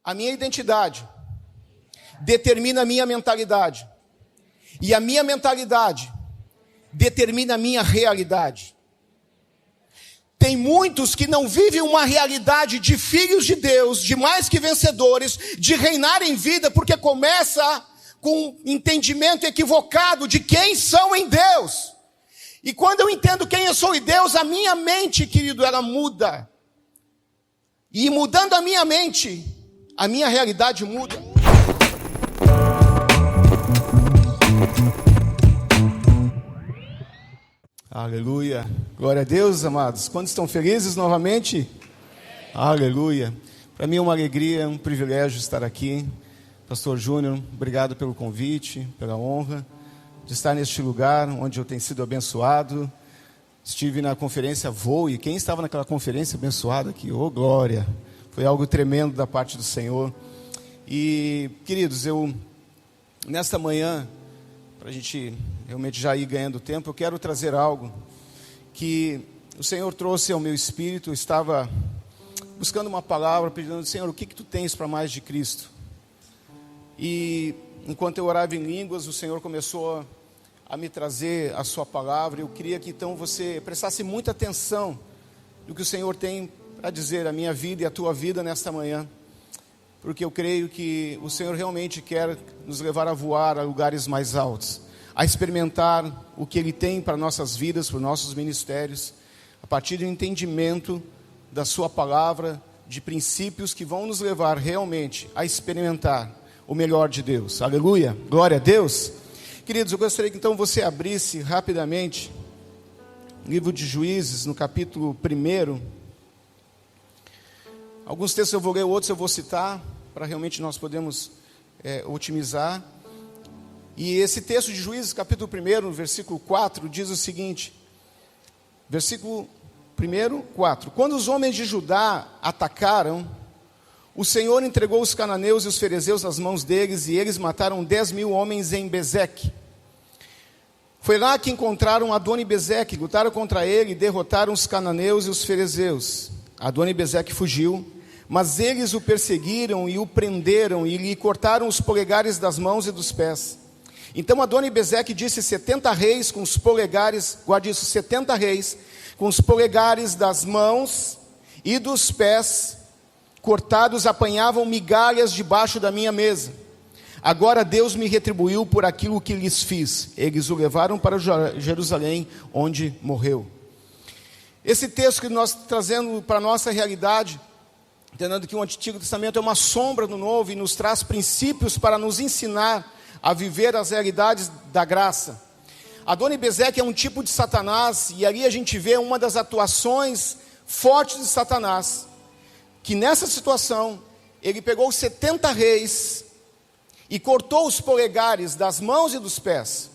A minha identidade determina a minha mentalidade. E a minha mentalidade determina a minha realidade. Tem muitos que não vivem uma realidade de filhos de Deus, de mais que vencedores, de reinar em vida, porque começa com um entendimento equivocado de quem são em Deus. E quando eu entendo quem eu sou em Deus, a minha mente, querido, ela muda. E mudando a minha mente, a minha realidade muda. Aleluia. Glória a Deus, amados. Quantos estão felizes novamente? Aleluia. Para mim é uma alegria, um privilégio estar aqui. Pastor Júnior, obrigado pelo convite, pela honra de estar neste lugar onde eu tenho sido abençoado. Estive na conferência Voe. Quem estava naquela conferência abençoada aqui? Oh, glória. Foi algo tremendo da parte do Senhor. E, queridos, nesta manhã, para a gente realmente já ir ganhando tempo, eu quero trazer algo que o Senhor trouxe ao meu espírito. Eu estava buscando uma palavra, pedindo, Senhor, o que tu tens para mais de Cristo? E enquanto eu orava em línguas, o Senhor começou a me trazer a sua palavra. Eu queria que então você prestasse muita atenção no que o Senhor tem para dizer a minha vida e a tua vida nesta manhã, porque eu creio que o Senhor realmente quer nos levar a voar a lugares mais altos, a experimentar o que Ele tem para nossas vidas, para nossos ministérios, a partir do entendimento da sua palavra, de princípios que vão nos levar realmente a experimentar o melhor de Deus. Aleluia, glória a Deus. Queridos, eu gostaria que então você abrisse rapidamente livro de Juízes, no capítulo 1. Alguns textos eu vou ler, outros eu vou citar, para realmente nós podermos otimizar. E esse texto de Juízes, capítulo 1, no versículo 4, diz o seguinte, versículo 1, 4. Quando os homens de Judá atacaram, o Senhor entregou os cananeus e os ferezeus nas mãos deles, e eles mataram 10.000 homens em Bezeque. Foi lá que encontraram Adoni-Bezeque, lutaram contra ele e derrotaram os cananeus e os ferezeus. Adoni-Bezeque fugiu, mas eles o perseguiram e o prenderam e lhe cortaram os polegares das mãos e dos pés. Então Adoni-Bezeque disse 70 reis com os polegares, guarde isso, 70 reis com os polegares das mãos e dos pés cortados apanhavam migalhas debaixo da minha mesa. Agora Deus me retribuiu por aquilo que lhes fiz. Eles o levaram para Jerusalém, onde morreu. Esse texto que nós trazendo para a nossa realidade, entendendo que o Antigo Testamento é uma sombra do Novo e nos traz princípios para nos ensinar a viver as realidades da graça. Adoni-Bezeque é um tipo de Satanás, e ali a gente vê uma das atuações fortes de Satanás, que nessa situação, ele pegou 70 reis e cortou os polegares das mãos e dos pés.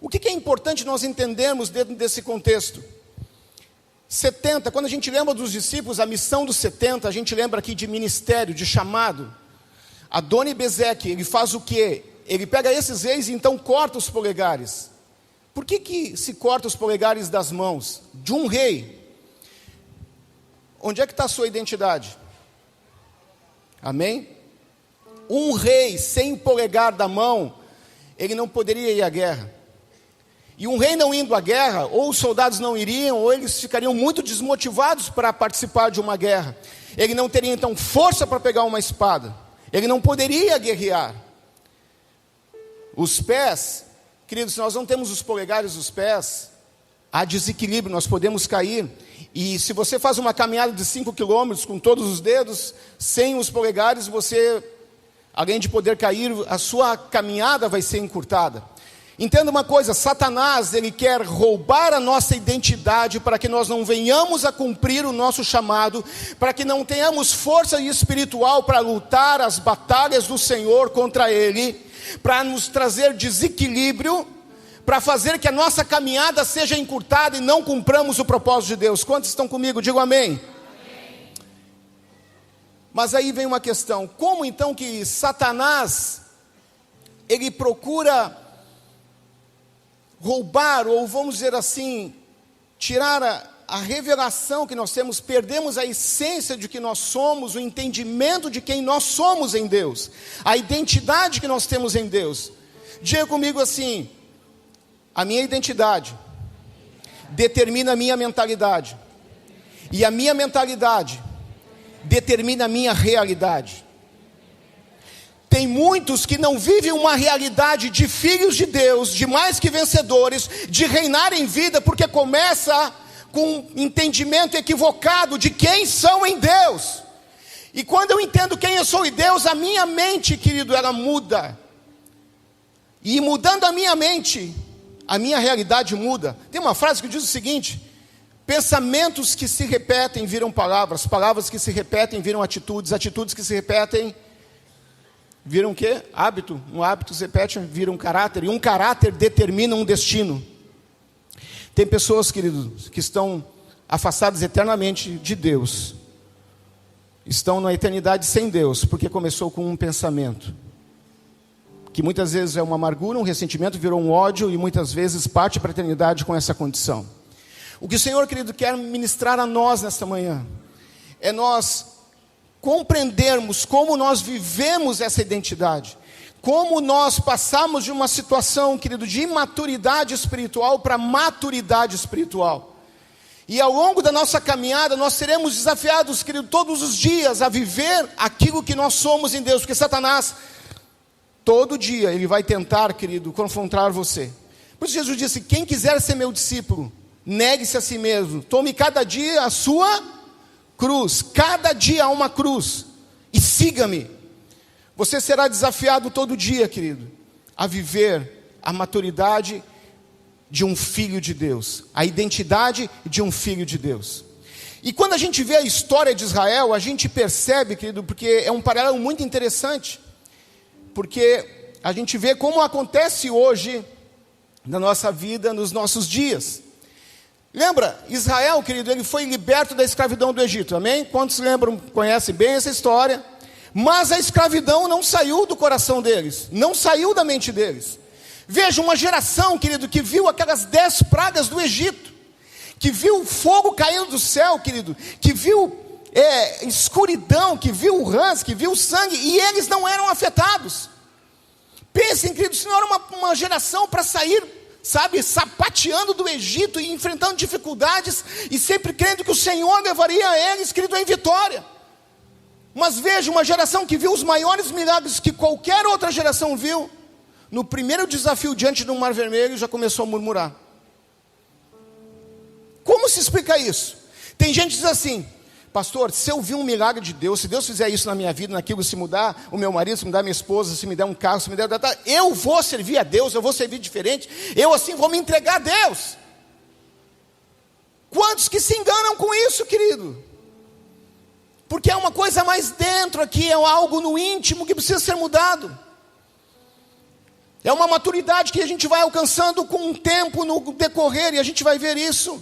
O que é importante nós entendermos dentro desse contexto? 70, quando a gente lembra dos discípulos, a missão dos 70, a gente lembra aqui de ministério, de chamado. Adoni-Bezeque, ele faz o quê? Ele pega esses reis e então corta os polegares. Por que se corta os polegares das mãos de um rei? Onde é que está a sua identidade? Amém? Um rei sem polegar da mão, ele não poderia ir à guerra. E um rei não indo à guerra, ou os soldados não iriam, ou eles ficariam muito desmotivados para participar de uma guerra. Ele não teria então força para pegar uma espada. Ele não poderia guerrear. Os pés, queridos, se nós não temos os polegares dos pés, há desequilíbrio, nós podemos cair. E se você faz uma caminhada de 5 quilômetros com todos os dedos, sem os polegares, você, além de poder cair, a sua caminhada vai ser encurtada. Entenda uma coisa, Satanás, ele quer roubar a nossa identidade para que nós não venhamos a cumprir o nosso chamado, para que não tenhamos força espiritual para lutar as batalhas do Senhor contra ele, para nos trazer desequilíbrio, para fazer que a nossa caminhada seja encurtada e não cumpramos o propósito de Deus. Quantos estão comigo? Digam amém. Amém. Mas aí vem uma questão, como então que Satanás, ele procura roubar, ou vamos dizer assim, tirar a revelação que nós temos, perdemos a essência de que nós somos, o entendimento de quem nós somos em Deus, a identidade que nós temos em Deus. Diga comigo assim: a minha identidade determina a minha mentalidade, e a minha mentalidade determina a minha realidade. Tem muitos que não vivem uma realidade de filhos de Deus, de mais que vencedores, de reinar em vida, porque começa com um entendimento equivocado de quem são em Deus. E quando eu entendo quem eu sou em Deus, a minha mente, querido, ela muda. E mudando a minha mente, a minha realidade muda. Tem uma frase que diz o seguinte: pensamentos que se repetem viram palavras, palavras que se repetem viram atitudes, atitudes que se repetem viram o quê? Hábito. Um hábito se repete, vira um caráter. E um caráter determina um destino. Tem pessoas, queridos, que estão afastadas eternamente de Deus. Estão na eternidade sem Deus, porque começou com um pensamento. Que muitas vezes é uma amargura, um ressentimento, virou um ódio, e muitas vezes parte para a eternidade com essa condição. O que o Senhor, querido, quer ministrar a nós nesta manhã, é nós compreendermos como nós vivemos essa identidade, como nós passamos de uma situação, querido, de imaturidade espiritual para maturidade espiritual. E ao longo da nossa caminhada, nós seremos desafiados, querido, todos os dias a viver aquilo que nós somos em Deus, porque Satanás, todo dia, ele vai tentar, querido, confrontar você. Por isso Jesus disse: quem quiser ser meu discípulo, negue-se a si mesmo, tome cada dia a sua cruz, cada dia uma cruz, e siga-me. Você será desafiado todo dia, querido, a viver a maturidade de um filho de Deus, a identidade de um filho de Deus. E quando a gente vê a história de Israel, a gente percebe, querido, porque é um paralelo muito interessante, porque a gente vê como acontece hoje na nossa vida, nos nossos dias. Lembra, Israel, querido, ele foi liberto da escravidão do Egito, amém? Quantos lembram, conhecem bem essa história? Mas a escravidão não saiu do coração deles, não saiu da mente deles. Veja, uma geração, querido, que viu aquelas 10 pragas do Egito, que viu o fogo caindo do céu, querido, que viu escuridão, que viu rãs, que viu sangue, e eles não eram afetados. Pensem, querido, se não era uma geração para sair, sabe, sapateando do Egito e enfrentando dificuldades, e sempre crendo que o Senhor levaria a eles, querido, em vitória. Mas veja, uma geração que viu os maiores milagres que qualquer outra geração viu, no primeiro desafio diante do Mar Vermelho, já começou a murmurar. Como se explica isso? Tem gente que diz assim: pastor, se eu vi um milagre de Deus, se Deus fizer isso na minha vida, naquilo, se mudar o meu marido, se mudar minha esposa, se me der um carro, se me der... eu vou servir a Deus, eu vou servir diferente, eu assim vou me entregar a Deus. Quantos que se enganam com isso, querido? Porque é uma coisa mais dentro aqui, é algo no íntimo que precisa ser mudado. É uma maturidade que a gente vai alcançando com o tempo, no decorrer, e a gente vai ver isso.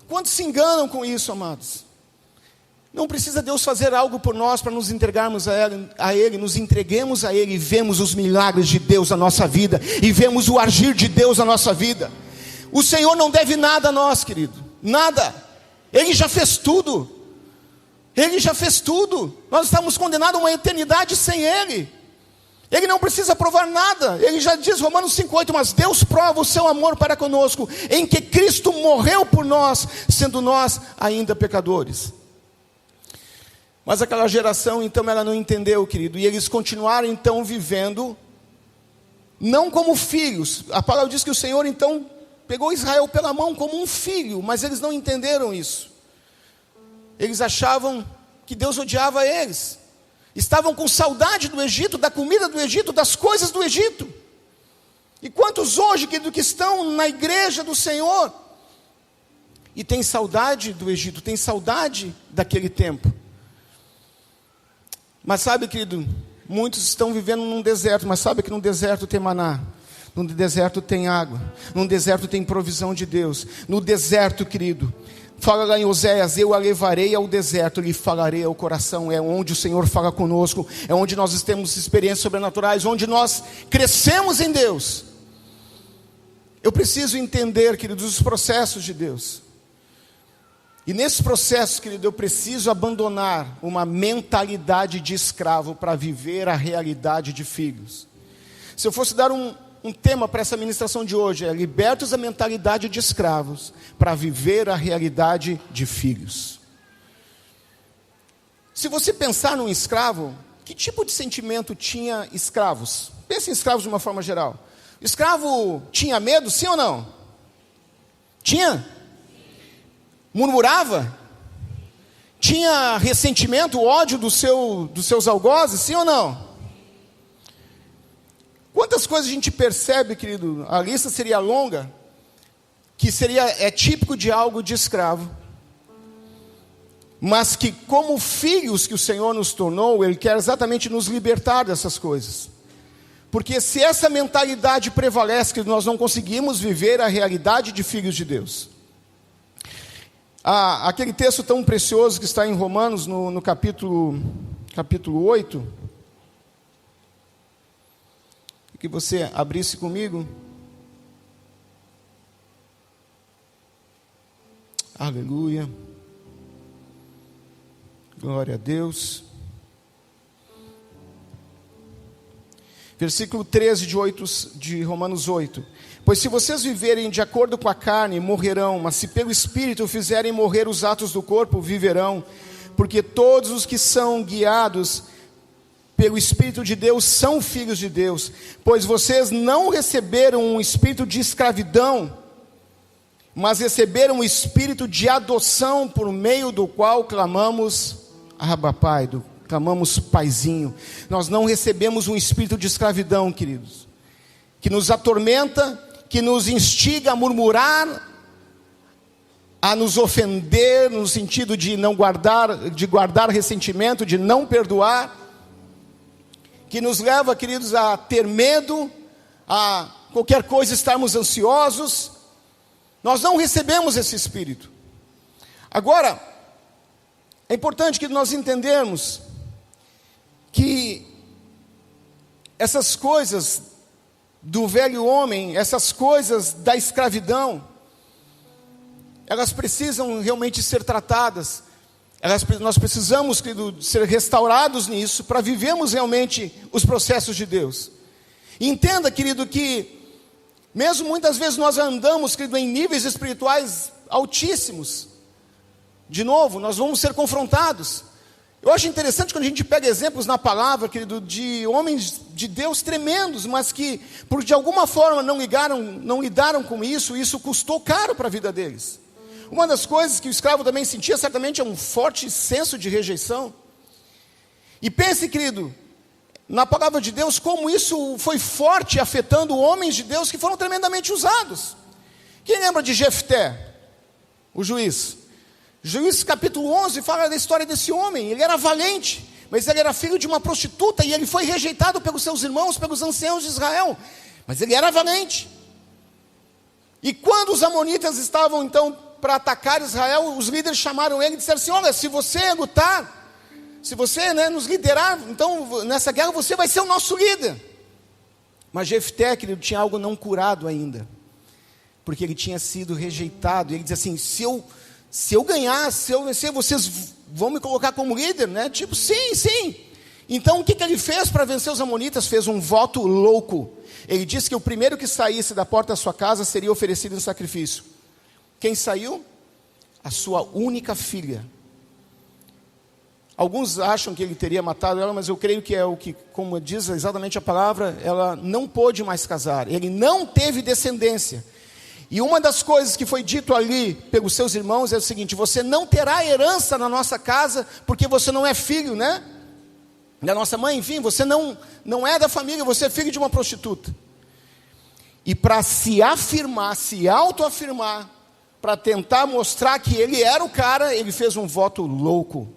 Quantos se enganam com isso, amados? Não precisa Deus fazer algo por nós para nos entregarmos a Ele, nos entreguemos a Ele e vemos os milagres de Deus na nossa vida, e vemos o agir de Deus na nossa vida. O Senhor não deve nada a nós, querido, nada. Ele já fez tudo. Ele já fez tudo. Nós estamos condenados a uma eternidade sem Ele. Ele não precisa provar nada. Ele já diz, Romanos 5,8, mas Deus prova o seu amor para conosco, em que Cristo morreu por nós, sendo nós ainda pecadores. Mas aquela geração, então, ela não entendeu, querido, e eles continuaram, então, vivendo, não como filhos. A palavra diz que o Senhor, então, pegou Israel pela mão como um filho, mas eles não entenderam isso. Eles achavam que Deus odiava eles. Estavam com saudade do Egito, da comida do Egito, das coisas do Egito. E quantos hoje, querido, que estão na igreja do Senhor e tem saudade do Egito, tem saudade daquele tempo. Mas sabe, querido, muitos estão vivendo num deserto, mas sabe que no deserto tem maná, no deserto tem água, no deserto tem provisão de Deus. No deserto, querido, fala lá em Oséias, eu a levarei ao deserto, lhe falarei ao coração. É onde o Senhor fala conosco, é onde nós temos experiências sobrenaturais, onde nós crescemos em Deus. Eu preciso entender, queridos, os processos de Deus. E nesses processos, querido, eu preciso abandonar uma mentalidade de escravo para viver a realidade de filhos. Se eu fosse dar um tema para essa ministração de hoje, é libertos da mentalidade de escravos para viver a realidade de filhos. Se você pensar num escravo, que tipo de sentimento tinha escravos? Pense em escravos de uma forma geral. Escravo tinha medo, sim ou não? Tinha? Murmurava? Tinha ressentimento, ódio dos seus algozes, sim ou não? Quantas coisas a gente percebe, querido, a lista seria longa, que é típico de algo de escravo, mas que como filhos que o Senhor nos tornou, Ele quer exatamente nos libertar dessas coisas. Porque se essa mentalidade prevalece, que nós não conseguimos viver a realidade de filhos de Deus. Aquele texto tão precioso que está em Romanos, no capítulo 8, que você abrisse comigo. Aleluia. Glória a Deus. Versículo 13 de Romanos 8. Pois se vocês viverem de acordo com a carne, morrerão, mas se pelo Espírito fizerem morrer os atos do corpo, viverão. Porque todos os que são guiados pelo Espírito de Deus são filhos de Deus. Pois vocês não receberam um espírito de escravidão, mas receberam um espírito de adoção, por meio do qual clamamos, Abba Pai, clamamos Paizinho. Nós não recebemos um espírito de escravidão, queridos, que nos atormenta, que nos instiga a murmurar, a nos ofender, no sentido de guardar ressentimento, de não perdoar, que nos leva, queridos, a ter medo, a qualquer coisa estarmos ansiosos. Nós não recebemos esse espírito. Agora, é importante que nós entendermos que essas coisas do velho homem, essas coisas da escravidão, elas precisam realmente ser tratadas. Nós precisamos, querido, ser restaurados nisso, para vivermos realmente os processos de Deus. E entenda, querido, que mesmo muitas vezes nós andamos, querido, em níveis espirituais altíssimos, de novo, nós vamos ser confrontados. Eu acho interessante quando a gente pega exemplos na palavra, querido, de homens de Deus tremendos, mas que, por de alguma forma, não lidaram com isso, e isso custou caro para a vida deles. Uma das coisas que o escravo também sentia, certamente, é um forte senso de rejeição. E pense, querido, na palavra de Deus, como isso foi forte, afetando homens de Deus que foram tremendamente usados. Quem lembra de Jefté, o juiz? Juízes capítulo 11 fala da história desse homem. Ele era valente, mas ele era filho de uma prostituta, e ele foi rejeitado pelos seus irmãos, pelos anciãos de Israel, mas ele era valente. E quando os amonitas estavam então para atacar Israel, os líderes chamaram ele e disseram assim: olha, se você lutar, se você nos liderar, então nessa guerra você vai ser o nosso líder. Mas Jefté, querido, tinha algo não curado ainda, porque ele tinha sido rejeitado. E ele dizia assim: se eu ganhar, se eu vencer, vocês vão me colocar como líder, né? Tipo, sim. Então o que ele fez para vencer os amonitas? Fez um voto louco. Ele disse que o primeiro que saísse da porta da sua casa seria oferecido em sacrifício. Quem saiu? A sua única filha. Alguns acham que ele teria matado ela, mas eu creio que é o que, como diz exatamente a palavra, ela não pôde mais casar. Ele não teve descendência. E uma das coisas que foi dito ali pelos seus irmãos é o seguinte: você não terá herança na nossa casa, porque você não é filho, né? Da nossa mãe, enfim, você não é da família, você é filho de uma prostituta. E para se afirmar, se autoafirmar, para tentar mostrar que ele era o cara, ele fez um voto louco.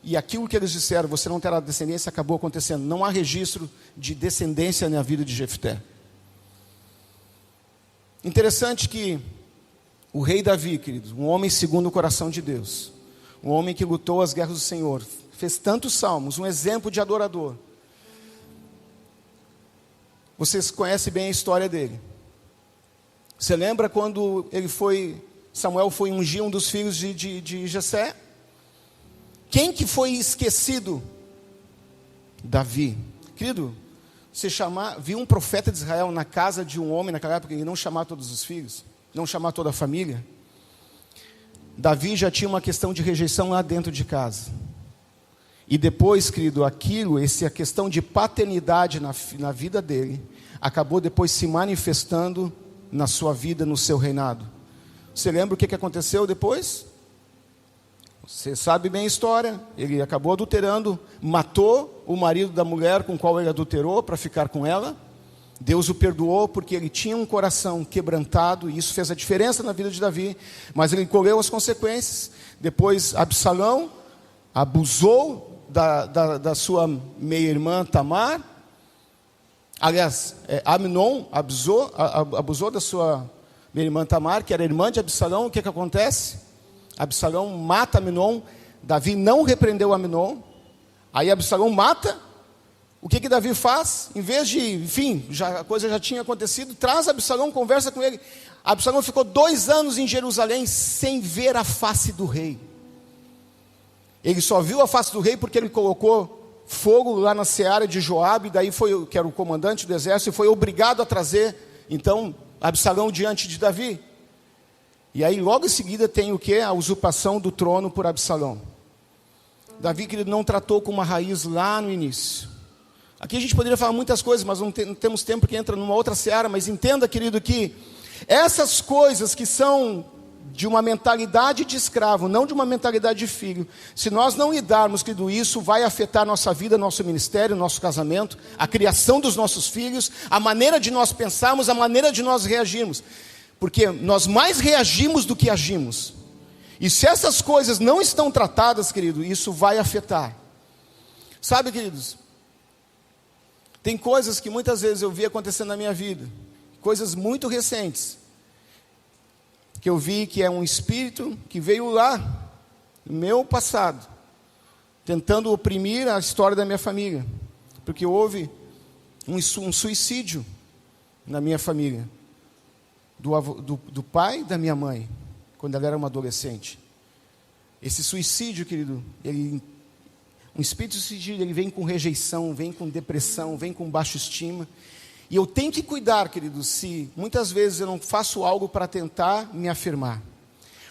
E aquilo que eles disseram, você não terá descendência, acabou acontecendo. Não há registro de descendência na vida de Jefté. Interessante que o rei Davi, queridos, um homem segundo o coração de Deus, um homem que lutou as guerras do Senhor, fez tantos salmos, um exemplo de adorador. Vocês conhecem bem a história dele. Você lembra quando Samuel foi ungir um dos filhos de Jessé? Quem que foi esquecido? Davi. Querido, você viu um profeta de Israel na casa de um homem naquela época e não chamar todos os filhos, não chamar toda a família? Davi já tinha uma questão de rejeição lá dentro de casa. E depois, querido, a questão de paternidade na vida dele, acabou depois se manifestando na sua vida, no seu reinado. Você lembra o que aconteceu depois? Você sabe bem a história. Ele acabou adulterando, matou o marido da mulher com qual ele adulterou para ficar com ela. Deus o perdoou porque ele tinha um coração quebrantado, e isso fez a diferença na vida de Davi, mas ele colheu as consequências. Depois Absalão abusou da sua meia-irmã Tamar. Aliás, Amnon abusou da sua meia-irmã Tamar, que era irmã de Absalão. O que acontece? Absalão mata Amnon. Davi não repreendeu Amnon. Aí Absalão mata. O que Davi faz? Em vez de, a coisa já tinha acontecido, traz Absalão, conversa com ele. Absalão ficou 2 anos em Jerusalém sem ver a face do rei. Ele só viu a face do rei porque ele colocou fogo lá na seara de Joabe, daí que era o comandante do exército, e foi obrigado a trazer, então, Absalão diante de Davi. E aí logo em seguida tem o que? A usurpação do trono por Absalão. Davi, querido, não tratou com uma raiz lá no início. Aqui a gente poderia falar muitas coisas, mas não temos tempo, que entra numa outra seara. Mas entenda, querido, que essas coisas que são de uma mentalidade de escravo, não de uma mentalidade de filho, se nós não lidarmos, querido, isso vai afetar nossa vida, nosso ministério, nosso casamento, a criação dos nossos filhos, a maneira de nós pensarmos, a maneira de nós reagirmos, porque nós mais reagimos do que agimos. E se essas coisas não estão tratadas, querido, isso vai afetar. Sabe, queridos, tem coisas que muitas vezes eu vi acontecendo na minha vida, coisas muito recentes, que eu vi que é um espírito que veio lá, no meu passado, tentando oprimir a história da minha família, porque houve um suicídio na minha família, do pai da minha mãe, quando ela era uma adolescente. Esse suicídio, querido, um espírito de suicídio, ele vem com rejeição, vem com depressão, vem com baixa estima. E eu tenho que cuidar, querido, se muitas vezes eu não faço algo para tentar me afirmar.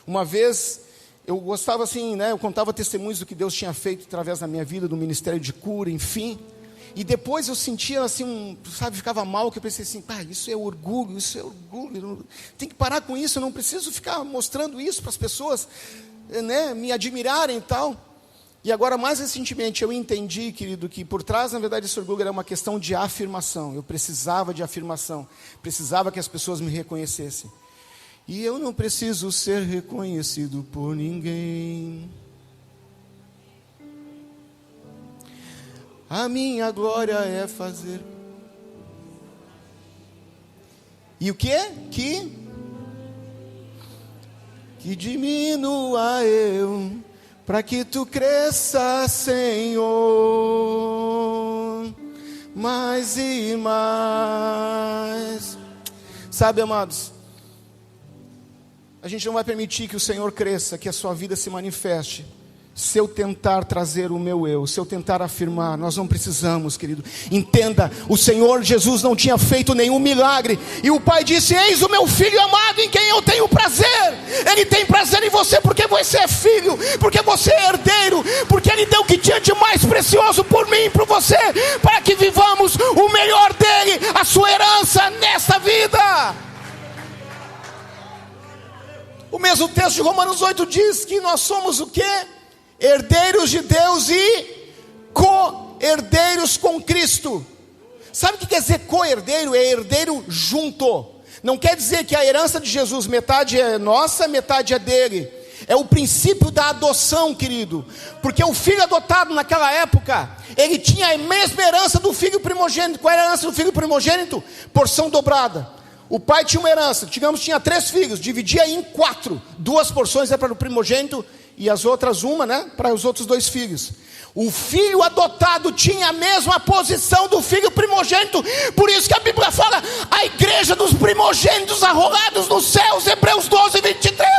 Uma vez, eu gostava assim, eu contava testemunhos do que Deus tinha feito através da minha vida, do ministério de cura, enfim. E depois eu sentia assim, ficava mal, que eu pensei assim, isso é orgulho, tem que parar com isso, eu não preciso ficar mostrando isso para as pessoas, me admirarem e tal. E agora, mais recentemente, eu entendi, querido, que por trás, na verdade, esse orgulho era uma questão de afirmação. Eu precisava de afirmação, precisava que as pessoas me reconhecessem. E eu não preciso ser reconhecido por ninguém. A minha glória é fazer. E o quê? Que diminua eu, para que tu cresça, Senhor, mais e mais. Sabe, amados, a gente não vai permitir que o Senhor cresça, que a sua vida se manifeste, se eu tentar trazer o meu eu, se eu tentar afirmar. Nós não precisamos, querido. Entenda, o Senhor Jesus não tinha feito nenhum milagre, e o Pai disse: eis o meu filho amado, em quem eu tenho prazer. Ele tem prazer em você porque você é filho, porque você é herdeiro, porque Ele deu o que tinha de mais precioso por mim e por você, para que vivamos o melhor dele, a sua herança nesta vida. O mesmo texto de Romanos 8 diz que nós somos o quê? Herdeiros de Deus e co-herdeiros com Cristo. Sabe o que quer dizer co-herdeiro? É herdeiro junto. Não quer dizer que a herança de Jesus, metade é nossa, metade é dele. É o princípio da adoção, querido. Porque o filho adotado naquela época, ele tinha a mesma herança do filho primogênito. Qual era a herança do filho primogênito? Porção dobrada. O pai tinha uma herança, digamos, tinha 3 filhos, dividia em 4. 2 porções é para o primogênito e as outras uma, né, para os outros 2 filhos. O filho adotado tinha a mesma posição do filho primogênito. Por isso que a Bíblia fala, a igreja dos primogênitos arrolados nos céus, Hebreus 12, 23.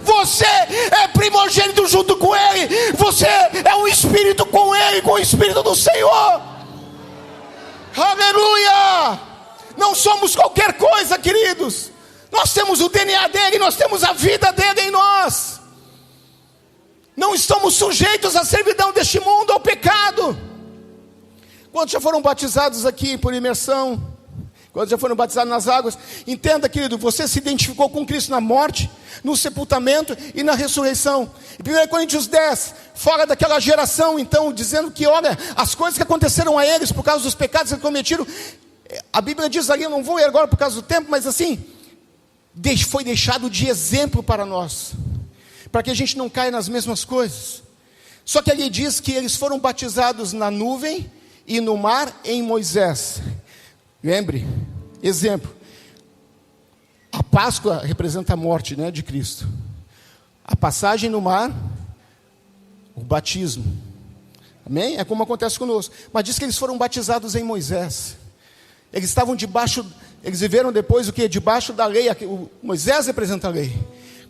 Você é primogênito junto com ele. Você é um espírito com ele, com o espírito do Senhor. Aleluia! Não somos qualquer coisa, queridos. Nós temos o DNA dele, nós temos a vida dele em nós. Não estamos sujeitos à servidão deste mundo, ao pecado. Quantos já foram batizados aqui por imersão? Quantos já foram batizados nas águas? Entenda, querido, você se identificou com Cristo na morte, no sepultamento e na ressurreição. Em 1 Coríntios 10, fala daquela geração, então, dizendo que, olha, as coisas que aconteceram a eles por causa dos pecados que cometiram. A Bíblia diz ali, eu não vou ler agora por causa do tempo, mas assim, foi deixado de exemplo para nós, para que a gente não caia nas mesmas coisas. Só que ali diz que eles foram batizados na nuvem e no mar em Moisés. Lembre, exemplo, a Páscoa representa a morte, né, de Cristo. A passagem no mar, o batismo. Amém? É como acontece conosco. Mas diz que eles foram batizados em Moisés. Eles estavam debaixo, eles viveram depois o que? Debaixo da lei. Moisés representa a lei.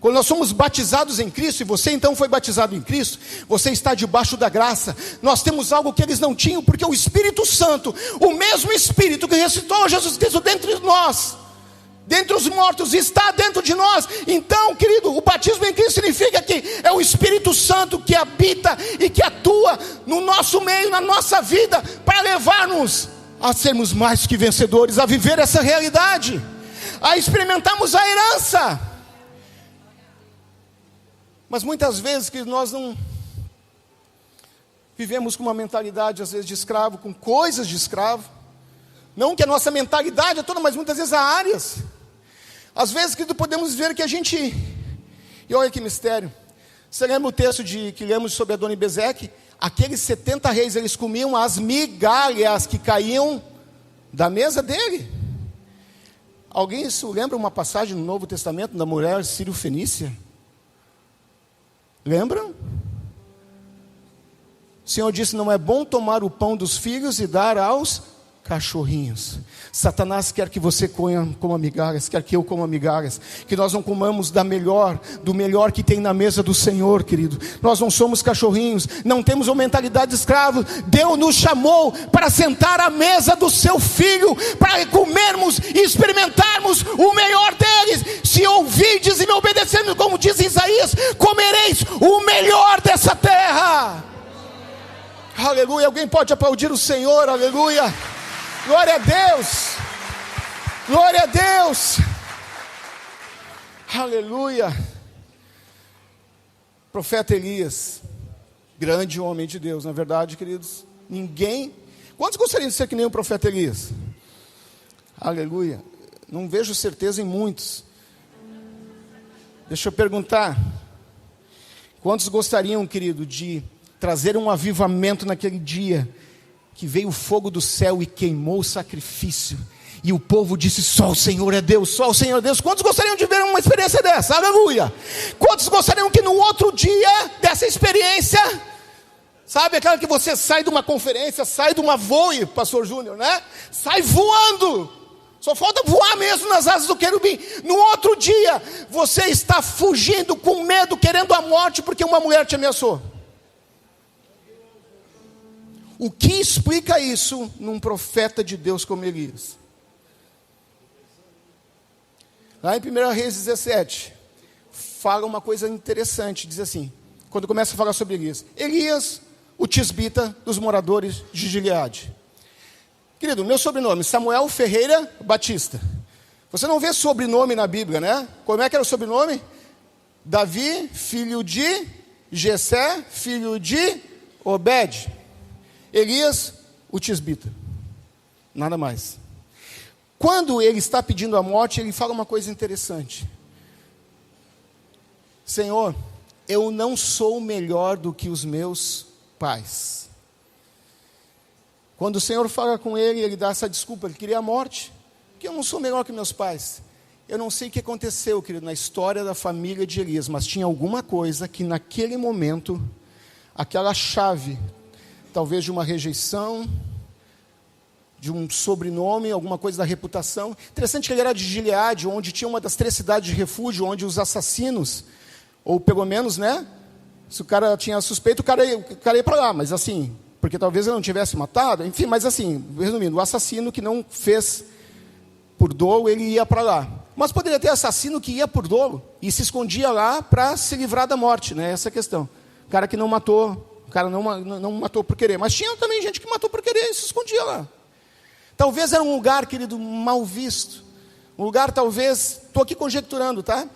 Quando nós somos batizados em Cristo, e você então foi batizado em Cristo, você está debaixo da graça. Nós temos algo que eles não tinham, porque o Espírito Santo, o mesmo Espírito que ressuscitou Jesus Cristo dentro de nós, dentre os mortos, está dentro de nós. Então, querido, o batismo em Cristo significa que é o Espírito Santo que habita e que atua no nosso meio, na nossa vida, para levar-nos a sermos mais que vencedores, a viver essa realidade, a experimentarmos a herança. Mas muitas vezes que nós não vivemos com uma mentalidade às vezes de escravo, com coisas de escravo. Não que a nossa mentalidade é toda, mas muitas vezes há áreas. Às vezes, querido, podemos ver que a gente... E olha que mistério. Você lembra o texto que lemos sobre Adoni-Bezeque? Aqueles 70 reis, eles comiam as migalhas que caíam da mesa dele. Alguém isso lembra uma passagem no Novo Testamento da mulher sírio-fenícia? Lembram? O Senhor disse, não é bom tomar o pão dos filhos e dar aos cachorrinhos. Satanás quer que você coma migalhas, quer que eu coma migalhas, que nós não comamos do melhor que tem na mesa do Senhor, querido. Nós não somos cachorrinhos, não temos uma mentalidade de escravo. Deus nos chamou para sentar à mesa do seu Filho, para comermos e experimentarmos o melhor deles. Se ouvirdes e me obedecerdes, como diz Isaías, comereis o melhor dessa terra. Aleluia. Alguém pode aplaudir o Senhor? Aleluia. Glória a Deus. Glória a Deus. Aleluia. Profeta Elias, grande homem de Deus, na verdade, queridos. Ninguém... Quantos gostariam de ser que nem o profeta Elias? Aleluia. Não vejo certeza em muitos. Deixa eu perguntar. Quantos gostariam, querido, de trazer um avivamento naquele dia que veio o fogo do céu e queimou o sacrifício, e o povo disse, só o Senhor é Deus, só o Senhor é Deus? Quantos gostariam de ver uma experiência dessa? Aleluia. Quantos gostariam que no outro dia dessa experiência, sabe aquela que você sai de uma conferência, sai de uma voe, pastor Júnior, né? Sai voando, só falta voar mesmo nas asas do querubim. No outro dia, você está fugindo com medo, querendo a morte, porque uma mulher te ameaçou. O que explica isso num profeta de Deus como Elias? Lá em 1 Reis 17, fala uma coisa interessante, diz assim, quando começa a falar sobre Elias. Elias, o tisbita dos moradores de Gileade. Querido, meu sobrenome, Samuel Ferreira Batista. Você não vê sobrenome na Bíblia, né? Como é que era o sobrenome? Davi, filho de Jessé, filho de Obed. Elias, o tisbita. Nada mais. Quando ele está pedindo a morte, ele fala uma coisa interessante. Senhor, eu não sou melhor do que os meus pais. Quando o Senhor fala com ele, ele dá essa desculpa, ele queria a morte, que eu não sou melhor que meus pais. Eu não sei o que aconteceu, querido, na história da família de Elias, mas tinha alguma coisa que naquele momento, aquela chave, talvez de uma rejeição, de um sobrenome, alguma coisa da reputação. Interessante que ele era de Gileade, onde tinha uma das 3 cidades de refúgio, onde os assassinos, ou pelo menos, né, se o cara tinha suspeito, o cara ia para lá, mas assim, porque talvez ele não tivesse matado, enfim, mas assim, resumindo, o assassino que não fez por dolo, ele ia para lá. Mas poderia ter assassino que ia por dolo e se escondia lá para se livrar da morte, né? Essa é a questão. O cara que não matou, o cara não matou por querer. Mas tinha também gente que matou por querer e se escondia lá. Talvez era um lugar, querido, mal visto. Um lugar, talvez, estou aqui conjecturando, tá?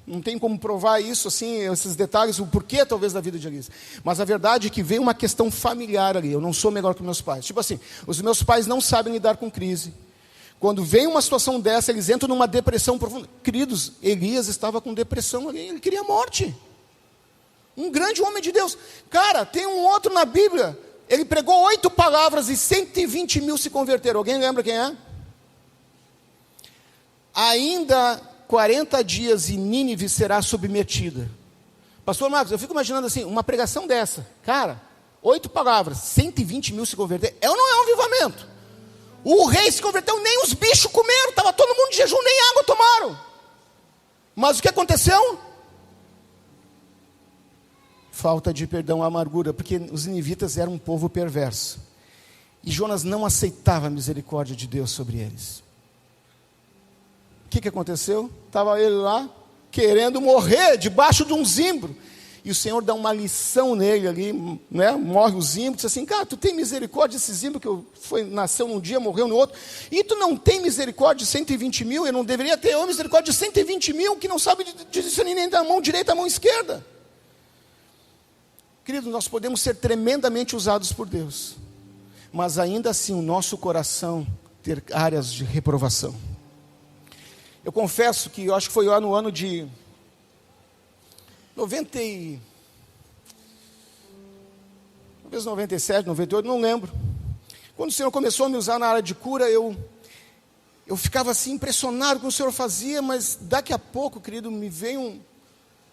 Não tem como provar isso, assim, esses detalhes, o porquê, talvez, da vida de Elias. Mas a verdade é que veio uma questão familiar ali. Eu não sou melhor que meus pais. Tipo assim, os meus pais não sabem lidar com crise. Quando vem uma situação dessa, eles entram numa depressão profunda. Queridos, Elias estava com depressão ali, ele queria morte. Um grande homem de Deus. Cara, tem um outro na Bíblia, ele pregou 8 palavras e 120 mil se converteram. Alguém lembra quem é? Ainda 40 dias e Nínive será submetida. Pastor Marcos, eu fico imaginando assim, uma pregação dessa. Cara, 8 palavras, 120 mil se converteram. É ou não é um avivamento? O rei se converteu, nem os bichos comeram, estava todo mundo de jejum, nem água tomaram. Mas o que aconteceu? Falta de perdão, amargura, porque os ninivitas eram um povo perverso. E Jonas não aceitava a misericórdia de Deus sobre eles. O que aconteceu? Estava ele lá, querendo morrer, debaixo de um zimbro. E o Senhor dá uma lição nele ali, né? Morre o zimbro, diz assim, cara, tu tem misericórdia desse zimbro que nasceu num dia, morreu no outro, e tu não tem misericórdia de 120 mil, eu não deveria ter misericórdia de 120 mil, que não sabe discernir nem da mão direita à mão esquerda. Querido, nós podemos ser tremendamente usados por Deus, mas ainda assim o nosso coração ter áreas de reprovação. Eu confesso que eu acho que foi lá no ano de 97, 98, não lembro. Quando o Senhor começou a me usar na área de cura, eu ficava assim impressionado com o que o Senhor fazia, mas daqui a pouco, querido, me veio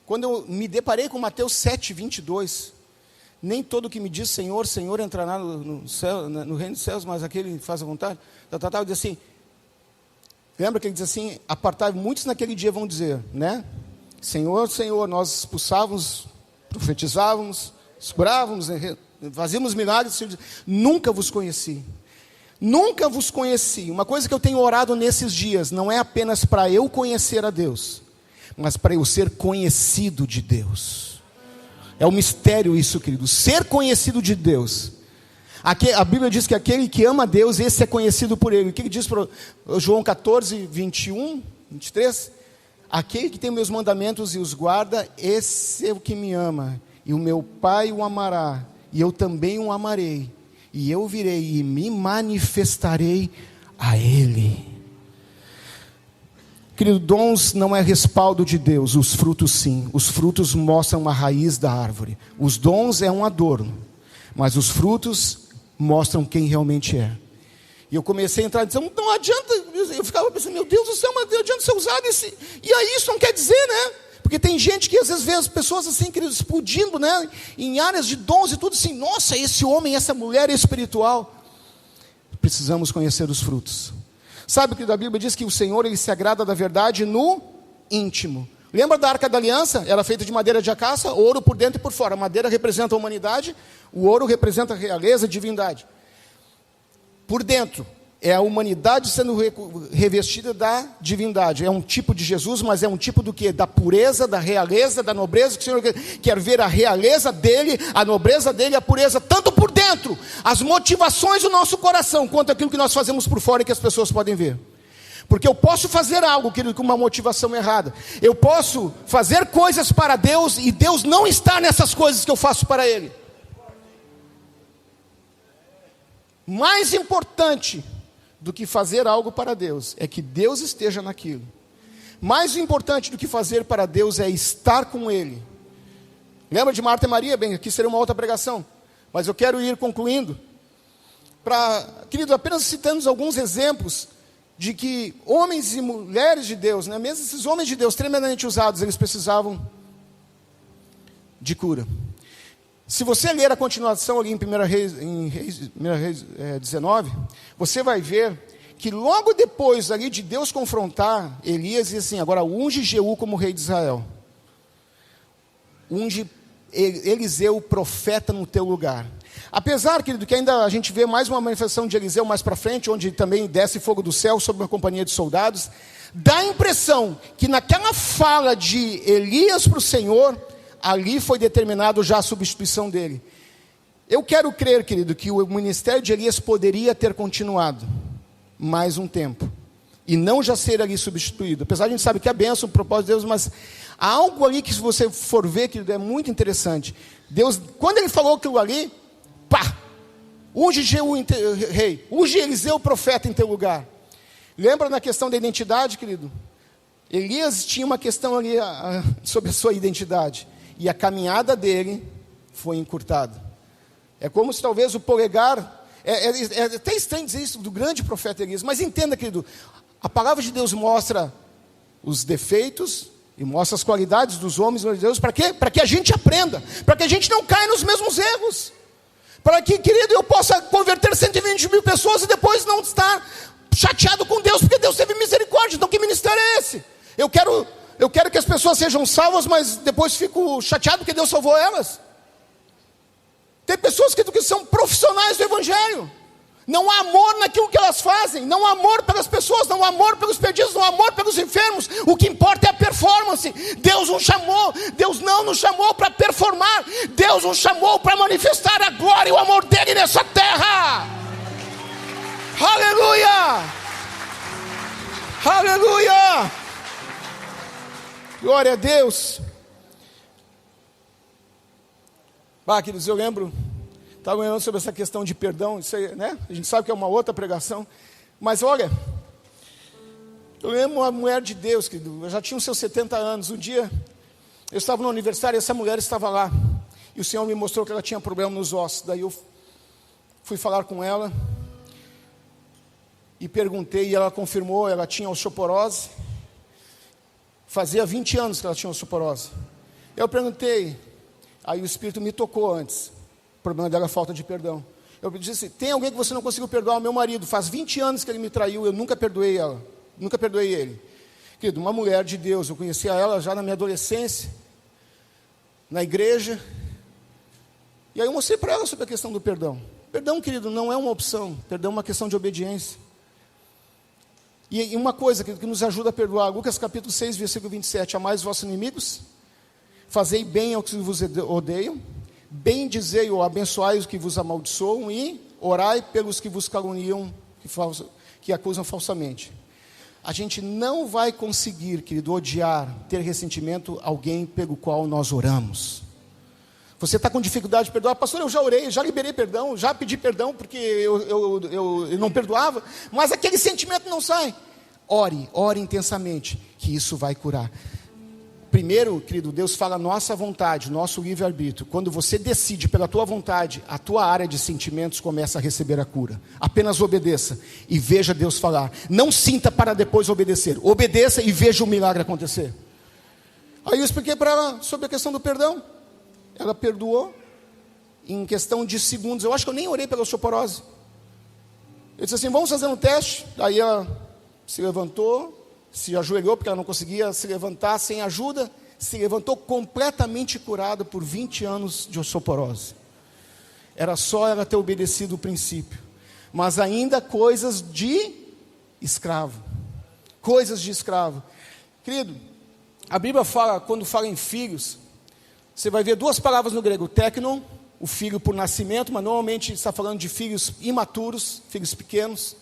quando eu me deparei com Mateus 7, 22, nem todo que me diz Senhor, Senhor entrará no céu, no reino dos céus, mas aquele que faz a vontade, eu diz assim, lembra que ele diz assim, apartai, muitos naquele dia vão dizer, né? Senhor, Senhor, nós expulsávamos, profetizávamos, curávamos, fazíamos milagres, nunca vos conheci. Nunca vos conheci. Uma coisa que eu tenho orado nesses dias, não é apenas para eu conhecer a Deus, mas para eu ser conhecido de Deus. É um mistério isso, querido, ser conhecido de Deus. A Bíblia diz que aquele que ama a Deus, esse é conhecido por Ele. O que ele diz para João 14, 21, 23? Aquele que tem meus mandamentos e os guarda, esse é o que me ama. E o meu Pai o amará, e eu também o amarei. E eu virei e me manifestarei a Ele. Querido, dons não é respaldo de Deus, os frutos sim. Os frutos mostram a raiz da árvore. Os dons é um adorno, mas os frutos mostram quem realmente é. E eu comecei a entrar e dizer, não adianta, eu ficava pensando, meu Deus do céu, mas não adianta ser usado e aí isso não quer dizer, né? Porque tem gente que às vezes vê as pessoas assim, queridos, explodindo, né? Em áreas de dons e tudo assim, nossa, esse homem, essa mulher é espiritual. Precisamos conhecer os frutos. Sabe que a Bíblia diz que o Senhor, Ele se agrada da verdade no íntimo. Lembra da Arca da Aliança? Era feita de madeira de acácia, ouro por dentro e por fora. A madeira representa a humanidade, o ouro representa a realeza, a divindade. Por dentro, é a humanidade sendo revestida da divindade. É um tipo de Jesus, mas é um tipo do quê? Da pureza, da realeza, da nobreza, que o Senhor quer ver a realeza dEle, a nobreza dEle, a pureza, tanto por dentro, as motivações do nosso coração, quanto aquilo que nós fazemos por fora e que as pessoas podem ver. Porque eu posso fazer algo, querido, com uma motivação errada. Eu posso fazer coisas para Deus, e Deus não está nessas coisas que eu faço para Ele. Mais importante do que fazer algo para Deus é que Deus esteja naquilo. Mais importante do que fazer para Deus é estar com Ele. Lembra de Marta e Maria? Bem, aqui seria uma outra pregação, mas eu quero ir concluindo. Querido, apenas citando alguns exemplos de que homens e mulheres de Deus, né, mesmo esses homens de Deus tremendamente usados, eles precisavam de cura. Se você ler a continuação ali em 1 Reis 19, você vai ver que logo depois ali de Deus confrontar Elias, diz assim: agora unge Jeú como rei de Israel. Unge Eliseu, profeta, no teu lugar. Apesar, querido, que ainda a gente vê mais uma manifestação de Eliseu mais para frente, onde também desce fogo do céu sobre uma companhia de soldados, dá a impressão que naquela fala de Elias para o Senhor, ali foi determinado já a substituição dele. Eu quero crer, querido, que o ministério de Elias poderia ter continuado mais um tempo, e não já ser ali substituído. Apesar de a gente sabe que é bênção, o propósito de Deus, mas há algo ali que, se você for ver, querido, é muito interessante. Deus, quando ele falou aquilo ali, pá, unge Jeú rei, unge Eliseu profeta em teu lugar. Lembra na questão da identidade, querido? Elias tinha uma questão ali sobre a sua identidade, e a caminhada dele foi encurtada. É como se talvez o polegar, é até estranho dizer isso do grande profeta Elias, mas entenda, querido, a palavra de Deus mostra os defeitos e mostra as qualidades dos homens de Deus. Para quê? Para que a gente aprenda, para que a gente não caia nos mesmos erros, para que, querido, eu possa converter 120 mil pessoas e depois não estar chateado com Deus, porque Deus teve misericórdia. Então que ministério é esse? Eu quero que as pessoas sejam salvas, mas depois fico chateado porque Deus salvou elas. Tem pessoas que são profissionais do Evangelho, não há amor naquilo que elas fazem, não há amor pelas pessoas, não há amor pelos perdidos, não há amor pelos enfermos. O que importa é a performance. Deus nos chamou, Deus não nos chamou para performar, Deus nos chamou para manifestar a glória e o amor dele nessa terra. Aleluia, aleluia, glória a Deus. Queridos, eu lembro, estava falando sobre essa questão de perdão, isso aí, né? A gente sabe que é uma outra pregação, mas olha, eu lembro uma mulher de Deus, querido, eu já tinha os seus 70 anos, um dia, eu estava no aniversário e essa mulher estava lá, e o Senhor me mostrou que ela tinha problema nos ossos. Daí eu fui falar com ela, e perguntei, e ela confirmou, ela tinha osteoporose, fazia 20 anos que ela tinha osteoporose. Eu perguntei, aí o Espírito me tocou antes, o problema dela é falta de perdão. Eu disse: tem alguém que você não conseguiu perdoar? O meu marido, faz 20 anos que ele me traiu, eu nunca perdoei ela, nunca perdoei ele. Querido, uma mulher de Deus, eu conhecia ela já na minha adolescência, na igreja, e aí eu mostrei para ela sobre a questão do perdão. Perdão, querido, não é uma opção, perdão é uma questão de obediência. E uma coisa que nos ajuda a perdoar, Lucas capítulo 6, versículo 27, amai os vossos inimigos, fazei bem aos que vos odeiam, bendizei ou abençoai os que vos amaldiçoam, e orai pelos que vos caluniam, que acusam falsamente. A gente não vai conseguir, querido, odiar, ter ressentimento alguém pelo qual nós oramos. Você está com dificuldade de perdoar? Pastor, eu já orei, já liberei perdão, já pedi perdão, porque eu não perdoava, mas aquele sentimento não sai. Ore intensamente, que isso vai curar. Primeiro, querido, Deus fala a nossa vontade, nosso livre-arbítrio. Quando você decide pela tua vontade, a tua área de sentimentos começa a receber a cura. Apenas obedeça e veja Deus falar. Não sinta para depois obedecer. Obedeça e veja o milagre acontecer. Aí eu expliquei para ela sobre a questão do perdão. Ela perdoou em questão de segundos. Eu acho que eu nem orei pela osteoporose. Eu disse assim: vamos fazer um teste. Aí ela se levantou, se ajoelhou, porque ela não conseguia se levantar sem ajuda. Se levantou completamente curada por 20 anos de osteoporose. Era só ela ter obedecido o princípio. Mas ainda coisas de escravo. Coisas de escravo. Querido, a Bíblia fala, quando fala em filhos, você vai ver duas palavras no grego: teknon, o filho por nascimento, mas normalmente está falando de filhos imaturos, filhos pequenos,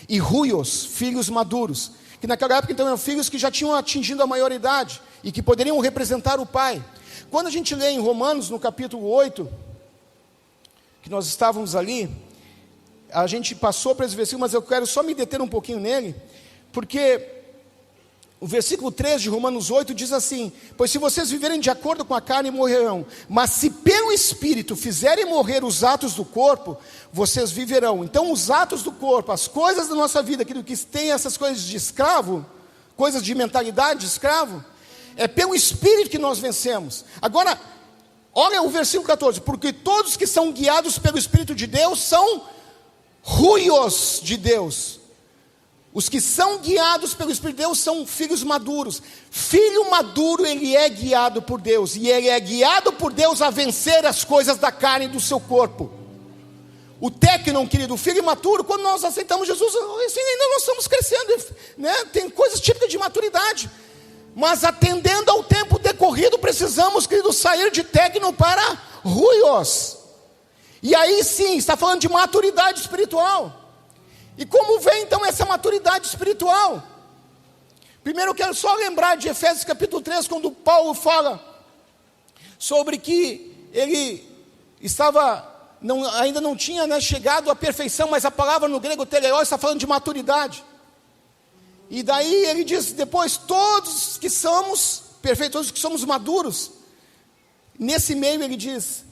e huios, filhos maduros, que naquela época então eram filhos que já tinham atingido a maioridade e que poderiam representar o pai. Quando a gente lê em Romanos, no capítulo 8, que nós estávamos ali, a gente passou para esse versículo, mas eu quero só me deter um pouquinho nele, porque O versículo 3 de Romanos 8 diz assim: pois se vocês viverem de acordo com a carne, morrerão, mas se pelo Espírito fizerem morrer os atos do corpo, vocês viverão. Então os atos do corpo, as coisas da nossa vida, aquilo que tem essas coisas de escravo, coisas de mentalidade de escravo, é pelo Espírito que nós vencemos. Agora, olha o versículo 14: porque todos que são guiados pelo Espírito de Deus são ruios de Deus. Os que são guiados pelo Espírito de Deus são filhos maduros. Filho maduro, ele é guiado por Deus. E ele é guiado por Deus a vencer as coisas da carne e do seu corpo. O técnon, querido, o filho imaturo, quando nós aceitamos Jesus, assim, ainda nós estamos crescendo, né? Tem coisas típicas de maturidade. Mas atendendo ao tempo decorrido, precisamos, querido, sair de técnon para ruios. E aí sim, está falando de maturidade espiritual. E como vem então essa maturidade espiritual? Primeiro eu quero só lembrar de Efésios capítulo 3, quando Paulo fala sobre que ele ainda não tinha, né, chegado à perfeição, mas a palavra no grego teleios está falando de maturidade. E daí ele diz depois: todos que somos perfeitos, todos que somos maduros. Nesse meio ele diz: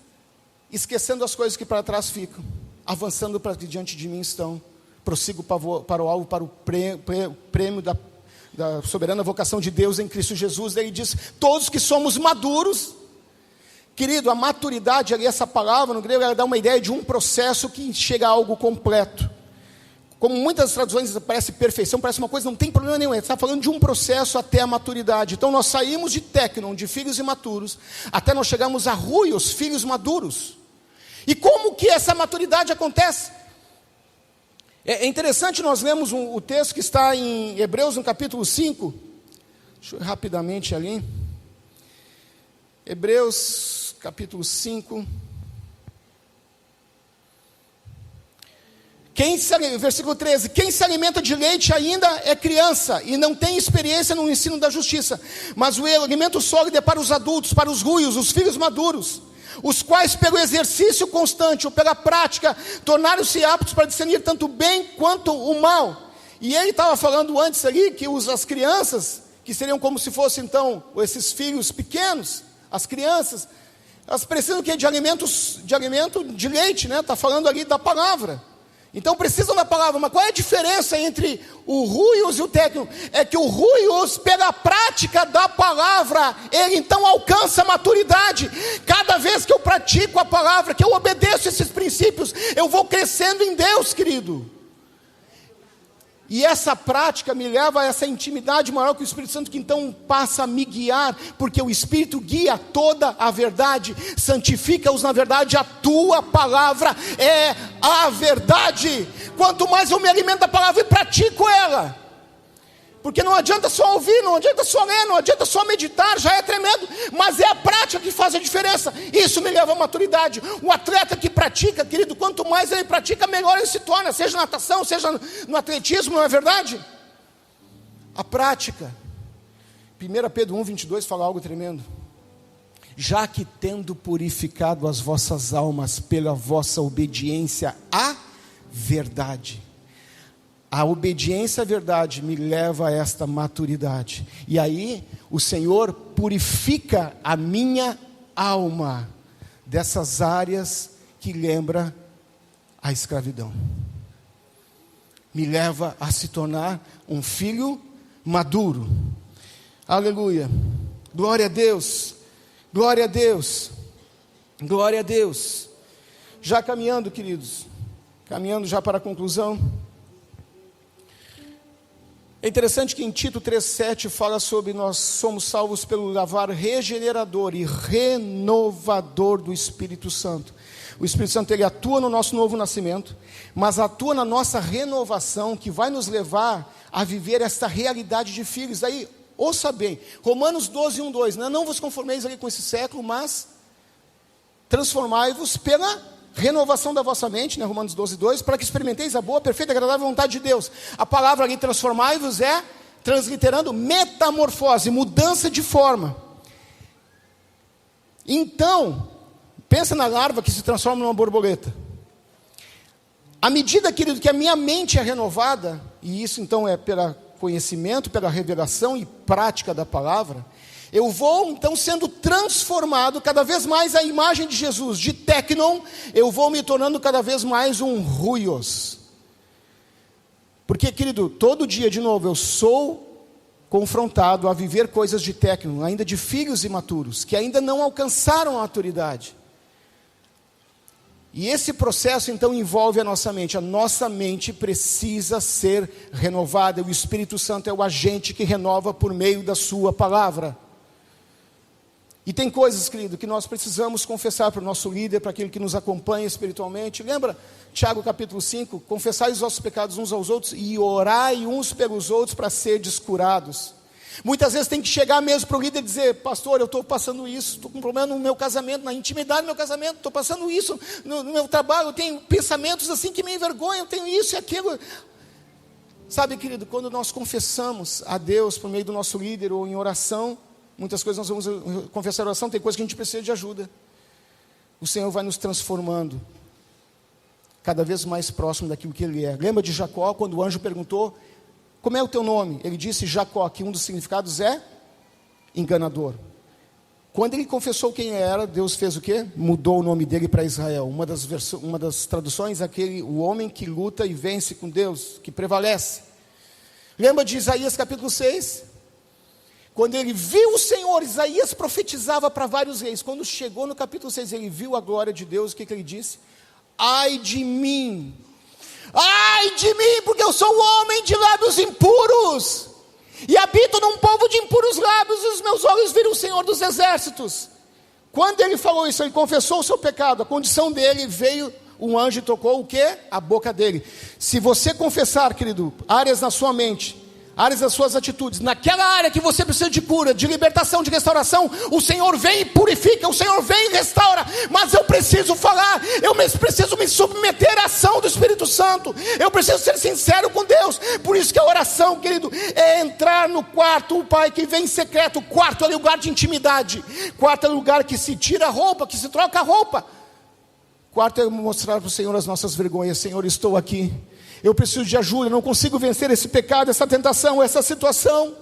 esquecendo as coisas que para trás ficam, avançando para que diante de mim estão. Prossigo para o alvo, para o prêmio da soberana vocação de Deus em Cristo Jesus. Ele diz: todos que somos maduros. Querido, a maturidade ali, essa palavra no grego, ela dá uma ideia de um processo que chega a algo completo. Como muitas traduções parece perfeição, parece uma coisa, não tem problema nenhum. Ele está falando de um processo até a maturidade. Então nós saímos de técnon, de filhos imaturos, até nós chegamos a ruios, filhos maduros. E como que essa maturidade acontece? É interessante, nós lemos o texto que está em Hebreus, no capítulo 5. Deixa eu ir rapidamente ali. Hebreus, capítulo 5. Versículo 13: quem se alimenta de leite ainda é criança e não tem experiência no ensino da justiça, mas o alimento sólido é para os adultos, para os ruios, os filhos maduros, os quais pelo exercício constante ou pela prática tornaram-se aptos para discernir tanto o bem quanto o mal. E ele estava falando antes ali que as crianças, que seriam como se fossem então esses filhos pequenos, as crianças, elas precisam de alimento de leite, né? Está falando ali da palavra. Então precisam da palavra. Mas qual é a diferença entre o ruios e o técnico? É que o ruios, pela prática da palavra, ele então alcança a maturidade. Cada vez que eu pratico a palavra, que eu obedeço esses princípios, eu vou crescendo em Deus, querido. E essa prática me leva a essa intimidade maior com o Espírito Santo, que então passa a me guiar, porque o Espírito guia toda a verdade, santifica-os na verdade, a tua palavra é a verdade. Quanto mais eu me alimento da palavra e pratico ela, porque não adianta só ouvir, não adianta só ler, não adianta só meditar, já é tremendo, mas é a prática que faz a diferença. Isso me leva à maturidade. O atleta que pratica, querido, quanto mais ele pratica, melhor ele se torna, seja na natação, seja no atletismo, não é verdade? A prática. 1 Pedro 1:22 fala algo tremendo: já que tendo purificado as vossas almas pela vossa obediência à verdade. A obediência à verdade me leva a esta maturidade. E aí o Senhor purifica a minha alma dessas áreas que lembra a escravidão. Me leva a se tornar um filho maduro. Aleluia. Glória a Deus. Glória a Deus. Glória a Deus. Já caminhando, queridos. Caminhando já para a conclusão. É interessante que em Tito 3,7 fala sobre nós somos salvos pelo lavar regenerador e renovador do Espírito Santo. O Espírito Santo, ele atua no nosso novo nascimento, mas atua na nossa renovação, que vai nos levar a viver essa realidade de filhos. Aí, ouça bem, Romanos 12:1-2, né? Não vos conformeis ali com esse século, mas transformai-vos pela renovação da vossa mente, né? Romanos 12:2, para que experimenteis a boa, perfeita e agradável vontade de Deus. A palavra ali, transformai-vos, é, transliterando, metamorfose, mudança de forma. Então, pensa na larva que se transforma numa borboleta. À medida, querido, que a minha mente é renovada, e isso então é pela conhecimento, pela revelação e prática da palavra, eu vou então sendo transformado cada vez mais à imagem de Jesus. De téknon, eu vou me tornando cada vez mais um huios. Porque, querido, todo dia, de novo, eu sou confrontado a viver coisas de téknon, ainda de filhos imaturos, que ainda não alcançaram a maturidade. E esse processo, então, envolve a nossa mente. A nossa mente precisa ser renovada. O Espírito Santo é o agente que renova por meio da sua palavra. E tem coisas, querido, que nós precisamos confessar para o nosso líder, para aquele que nos acompanha espiritualmente. Lembra, Tiago capítulo 5, confessai os vossos pecados uns aos outros e orai uns pelos outros para serdes curados. Muitas vezes tem que chegar mesmo para o líder e dizer: pastor, eu estou passando isso, estou com um problema no meu casamento, na intimidade do meu casamento, estou passando isso no meu trabalho, eu tenho pensamentos assim que me envergonham, eu tenho isso e aquilo. Sabe, querido, quando nós confessamos a Deus por meio do nosso líder ou em oração, muitas coisas nós vamos confessar em oração, tem coisas que a gente precisa de ajuda. O Senhor vai nos transformando cada vez mais próximo daquilo que Ele é. Lembra de Jacó, quando o anjo perguntou: como é o teu nome? Ele disse Jacó, que um dos significados é enganador. Quando ele confessou quem era, Deus fez o quê? Mudou o nome dele para Israel. Uma das traduções é o homem que luta e vence com Deus, que prevalece. Lembra de Isaías capítulo 6? Quando ele viu o Senhor, Isaías profetizava para vários reis. Quando chegou no capítulo 6, ele viu a glória de Deus, o que ele disse? Ai de mim, porque eu sou um homem de lábios impuros, e habito num povo de impuros lábios, e os meus olhos viram o Senhor dos exércitos. Quando ele falou isso, ele confessou o seu pecado, a condição dele, veio um anjo e tocou o quê? A boca dele. Se você confessar, querido, áreas na sua mente, áreas das suas atitudes, naquela área que você precisa de cura, de libertação, de restauração, o Senhor vem e purifica, o Senhor vem e restaura. Mas eu preciso falar, eu preciso me submeter à ação do Espírito Santo, eu preciso ser sincero com Deus. Por isso que a oração, querido, é entrar no quarto. O Pai que vem em secreto, o quarto é lugar de intimidade, quarto é lugar que se tira a roupa, que se troca a roupa. Quarto é mostrar para o Senhor as nossas vergonhas. Senhor, estou aqui, eu preciso de ajuda, eu não consigo vencer esse pecado, essa tentação, essa situação.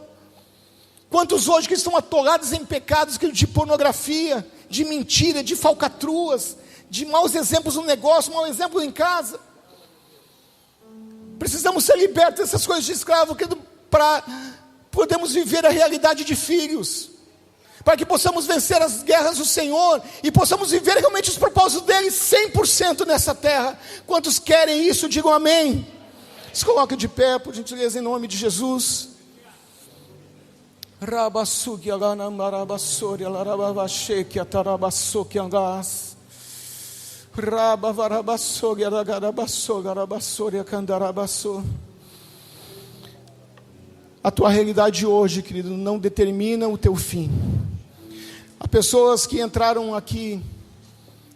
Quantos hoje que estão atolados em pecados de pornografia, de mentira, de falcatruas, de maus exemplos no negócio, mau exemplo em casa. Precisamos ser libertos dessas coisas de escravo, para podermos viver a realidade de filhos, para que possamos vencer as guerras do Senhor e possamos viver realmente os propósitos dele 100% nessa terra. Quantos querem isso, digam amém. Se coloque de pé, por gentileza, em nome de Jesus. A tua realidade hoje, querido, não determina o teu fim. Há pessoas que entraram aqui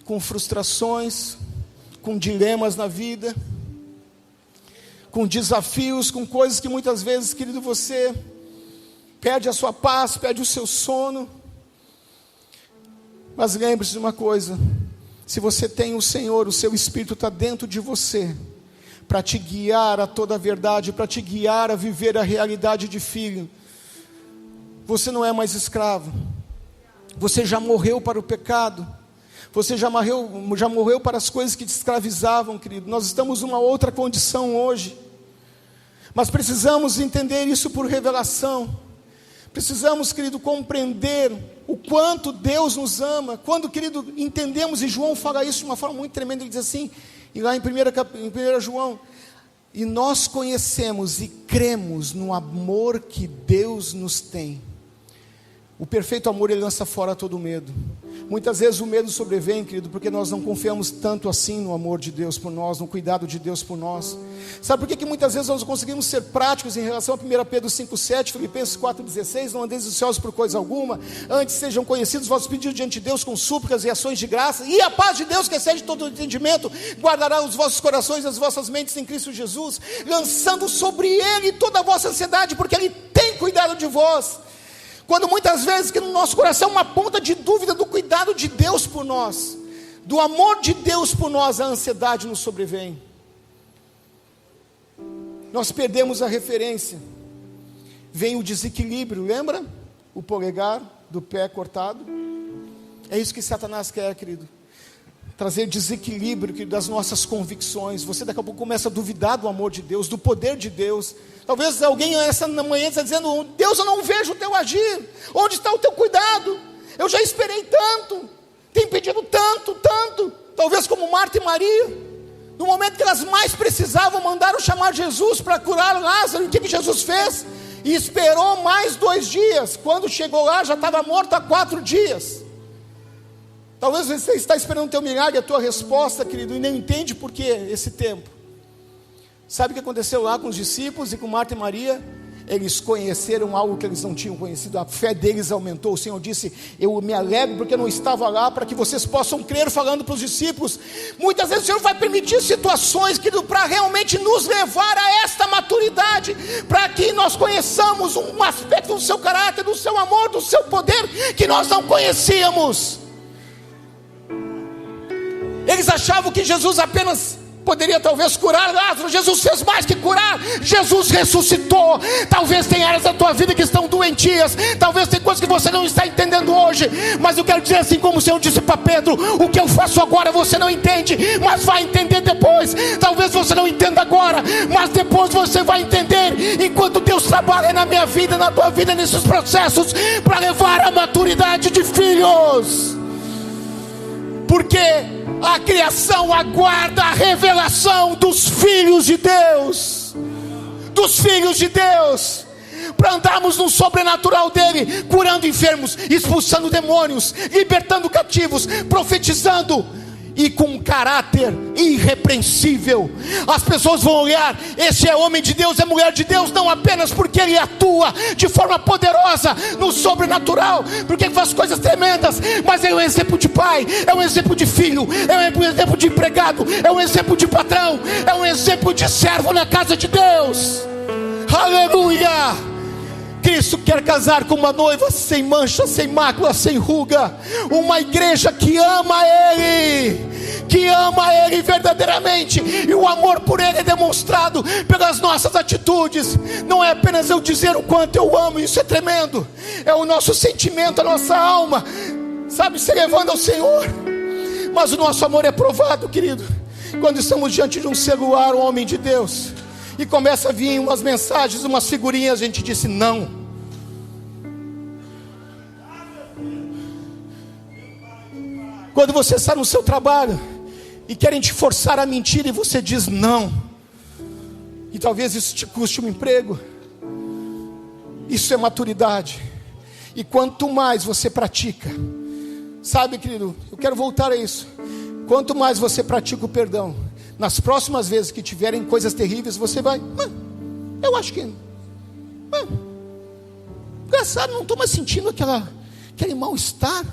com frustrações, com dilemas na vida, com desafios, com coisas que muitas vezes, querido, você perde a sua paz, perde o seu sono. Mas lembre-se de uma coisa: se você tem o Senhor, o seu Espírito está dentro de você, para te guiar a toda a verdade, para te guiar a viver a realidade de filho. Você não é mais escravo, você já morreu para o pecado, você já morreu para as coisas que te escravizavam, querido. Nós estamos numa outra condição hoje, mas precisamos entender isso por revelação. Precisamos, querido, compreender o quanto Deus nos ama. Quando, querido, entendemos, e João fala isso de uma forma muito tremenda, ele diz assim, e lá em 1 João, e nós conhecemos e cremos no amor que Deus nos tem. O perfeito amor, ele lança fora todo medo. Muitas vezes o medo sobrevém, querido, porque nós não confiamos tanto assim no amor de Deus por nós, no cuidado de Deus por nós. Sabe por que muitas vezes nós não conseguimos ser práticos em relação a 1 Pedro 5,7, Filipenses 4,16, não andeis ansiosos por coisa alguma, antes sejam conhecidos os vossos pedidos diante de Deus com súplicas e ações de graça, e a paz de Deus, que excede todo o entendimento, guardará os vossos corações e as vossas mentes em Cristo Jesus, lançando sobre Ele toda a vossa ansiedade, porque Ele tem cuidado de vós. Quando muitas vezes que no nosso coração uma ponta de dúvida do cuidado de Deus por nós, do amor de Deus por nós, a ansiedade nos sobrevém. Nós perdemos a referência. vem o desequilíbrio, lembra? O polegar do pé cortado. É isso que Satanás quer, querido. Trazer desequilíbrio das nossas convicções. Você daqui a pouco começa a duvidar do amor de Deus, do poder de Deus. Talvez alguém essa manhã está dizendo: Deus, eu não vejo o teu agir. Onde está o teu cuidado? Eu já esperei tanto, tenho pedido tanto. Talvez como Marta e Maria, no momento que elas mais precisavam, mandaram chamar Jesus para curar Lázaro. E o que Jesus fez? E esperou mais 2 dias. Quando chegou lá, já estava morto há 4 dias. Talvez você está esperando o teu milagre, a tua resposta, querido, e nem entende por que esse tempo. Sabe o que aconteceu lá com os discípulos e com Marta e Maria? Eles conheceram algo que eles não tinham conhecido. A fé deles aumentou. O Senhor disse: eu me alegro porque eu não estava lá, para que vocês possam crer, falando para os discípulos. Muitas vezes o Senhor vai permitir situações, querido, para realmente nos levar a esta maturidade, para que nós conheçamos um aspecto do seu caráter, do seu amor, do seu poder, que nós não conhecíamos. Eles achavam que Jesus apenas poderia talvez curar Lázaro. Jesus fez mais que curar. Jesus ressuscitou. Talvez tenha áreas da tua vida que estão doentias. Talvez tenha coisas que você não está entendendo hoje. Mas eu quero dizer assim, como o Senhor disse para Pedro: o que eu faço agora você não entende, mas vai entender depois. Talvez você não entenda agora, mas depois você vai entender. Enquanto Deus trabalha na minha vida, na tua vida, nesses processos, para levar a maturidade de filhos. Porque a criação aguarda a revelação dos filhos de Deus. Dos filhos de Deus. Para andarmos no sobrenatural dele, curando enfermos, expulsando demônios, libertando cativos, profetizando. E com um caráter irrepreensível. As pessoas vão olhar: esse é homem de Deus, é mulher de Deus, não apenas porque ele atua de forma poderosa no sobrenatural, porque ele faz coisas tremendas, mas é um exemplo de pai, é um exemplo de filho, é um exemplo de empregado, é um exemplo de patrão, é um exemplo de servo na casa de Deus. Aleluia! Cristo quer casar com uma noiva sem mancha, sem mácula, sem ruga. Uma igreja que ama Ele, que ama Ele verdadeiramente. E o amor por Ele é demonstrado pelas nossas atitudes. Não é apenas eu dizer o quanto eu amo, isso é tremendo. É o nosso sentimento, a nossa alma, sabe, se levando ao Senhor. Mas o nosso amor é provado, querido, quando estamos diante de um celular, um homem de Deus, e começa a vir umas mensagens, umas figurinhas, a gente disse não. Quando você está no seu trabalho e querem te forçar a mentir, e você diz não, e talvez isso te custe um emprego. Isso é maturidade. E quanto mais você pratica, sabe, querido, eu quero voltar a isso. Quanto mais você pratica o perdão, nas próximas vezes que tiverem coisas terríveis, você vai: eu acho que engraçado, não estou mais sentindo aquele mal-estar.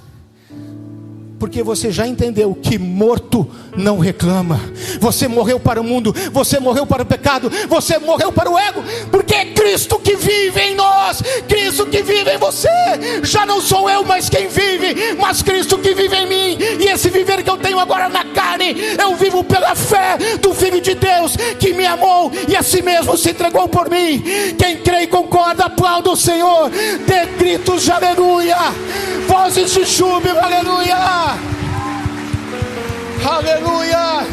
Porque você já entendeu que morto não reclama. Você morreu para o mundo, você morreu para o pecado, você morreu para o ego, porque é Cristo que vive em nós, Cristo que vive em você. Já não sou eu mais quem vive, mas Cristo que vive em mim. E esse viver que eu tenho agora na carne, eu vivo pela fé do Filho de Deus, que me amou e a si mesmo se entregou por mim. Quem crê e concorda, aplauda o Senhor, dê gritos de aleluia, vozes de júbilo, aleluia. Aleluia.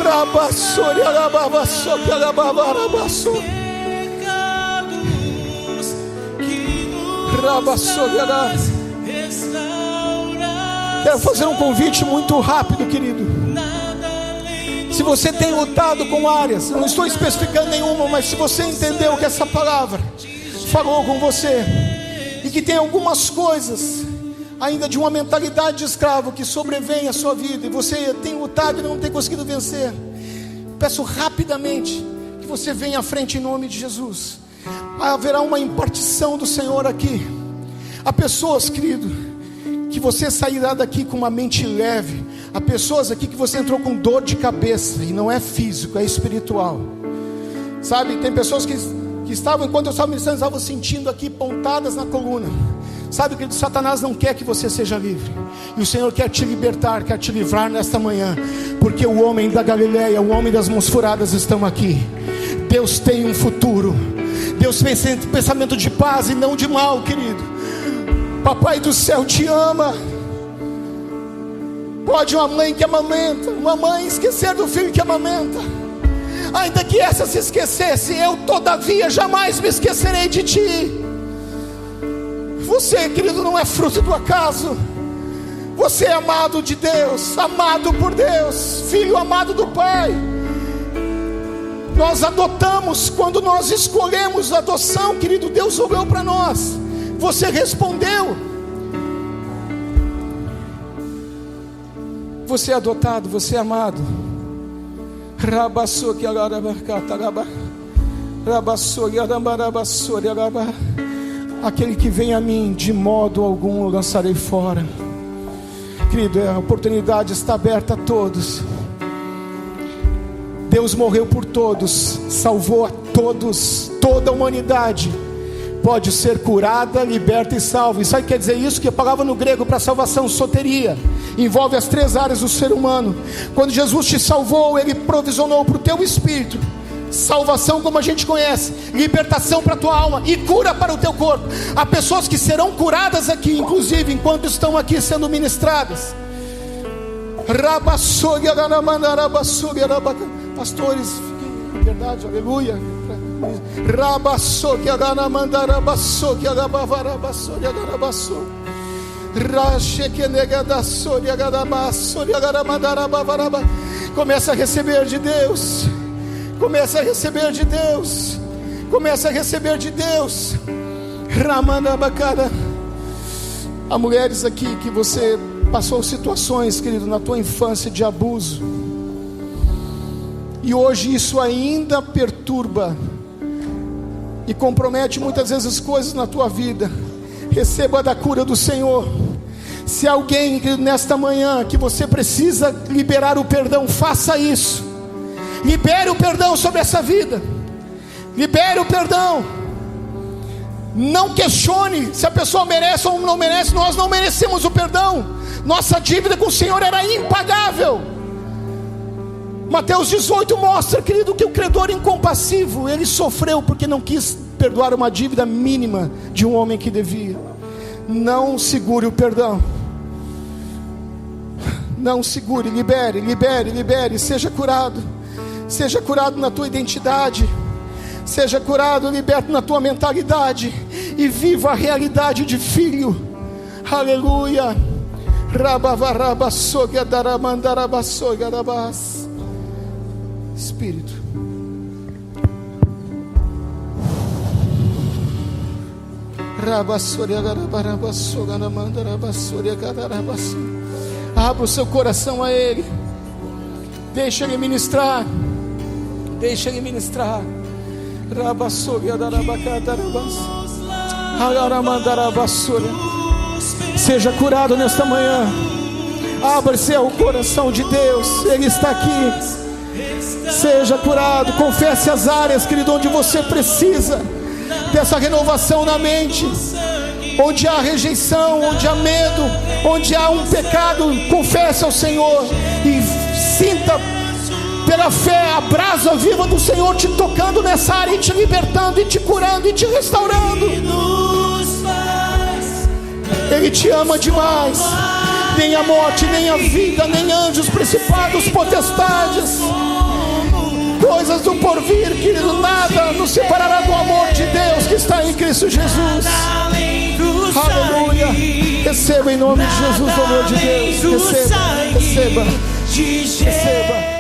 Rabassoria rababassoria rababarabasso. Rabassoria. Quero fazer um convite muito rápido, querido. Se você tem lutado com áreas, eu não estou especificando nenhuma, mas se você entendeu que essa palavra falou com você, e que tem algumas coisas ainda de uma mentalidade de escravo que sobrevém à sua vida, e você tem lutado e não tem conseguido vencer, peço rapidamente que você venha à frente em nome de Jesus. Haverá uma impartição do Senhor aqui. Há pessoas, querido, que você sairá daqui com uma mente leve. Há pessoas aqui que você entrou com dor de cabeça, e não é físico, é espiritual. Sabe, tem pessoas que estavam, enquanto eu estava ministrando, estavam sentindo aqui pontadas na coluna. Sabe, querido, Satanás não quer que você seja livre, e o Senhor quer te libertar, quer te livrar nesta manhã, porque o homem da Galileia, o homem das mãos furadas estão aqui. Deus tem um futuro. Deus tem pensamento de paz e não de mal, querido. Papai do céu te ama. Pode uma mãe que amamenta, uma mãe esquecer do filho que amamenta? Ainda que essa se esquecesse, eu todavia jamais me esquecerei de ti. Você, querido, não é fruto do acaso. Você é amado de Deus, amado por Deus, filho amado do Pai. Nós adotamos, quando nós escolhemos a adoção, querido, Deus olhou para nós. Você respondeu. Você é adotado, você é amado. Aquele que vem a mim, de modo algum eu lançarei fora. Querido, a oportunidade está aberta a todos. Deus morreu por todos, salvou a todos, toda a humanidade pode ser curada, liberta e salva. E sabe o que quer dizer isso? Que a palavra no grego para salvação, soteria, envolve as 3 áreas do ser humano. Quando Jesus te salvou, Ele provisionou para o teu espírito salvação, como a gente conhece, libertação para a tua alma e cura para o teu corpo. Há pessoas que serão curadas aqui, inclusive enquanto estão aqui sendo ministradas. Pastores, fiquem em verdade, aleluia. Começa a receber de Deus. Começa a receber de Deus. Começa a receber de Deus. Há mulheres aqui que você passou situações, querido, na tua infância de abuso, e hoje isso ainda perturba e compromete muitas vezes as coisas na tua vida. Receba da cura do Senhor. Se alguém, querido, nesta manhã que você precisa liberar o perdão, faça isso. Libere o perdão sobre essa vida. Libere o perdão. Não questione se a pessoa merece ou não merece. Nós não merecemos o perdão. Nossa dívida com o Senhor era impagável. Mateus 18 mostra, querido, que o credor incompassivo, ele sofreu porque não quis perdoar uma dívida mínima de um homem que devia. Não segure o perdão. Não segure, libere, libere, libere. Seja curado. Seja curado na tua identidade. Seja curado, liberto na tua mentalidade. E viva a realidade de filho. Aleluia. Espírito, abra o seu coração a Ele. Deixa Ele ministrar. Deixa Ele ministrar. Seja curado nesta manhã. Abra-se ao coração de Deus. Ele está aqui. Seja curado. Confesse as áreas, querido, onde você precisa dessa renovação na mente. Onde há rejeição, onde há medo, onde há um pecado, confesse ao Senhor e sinta pela fé a brasa viva do Senhor te tocando nessa área e te libertando e te curando e te restaurando. Ele te ama demais. Nem a morte, nem a vida, nem anjos, principados, potestades, coisas do porvir, querido, nada nos separará do amor de Deus que está em Cristo Jesus. Aleluia. Receba em nome de Jesus o amor de Deus. Receba, receba, receba.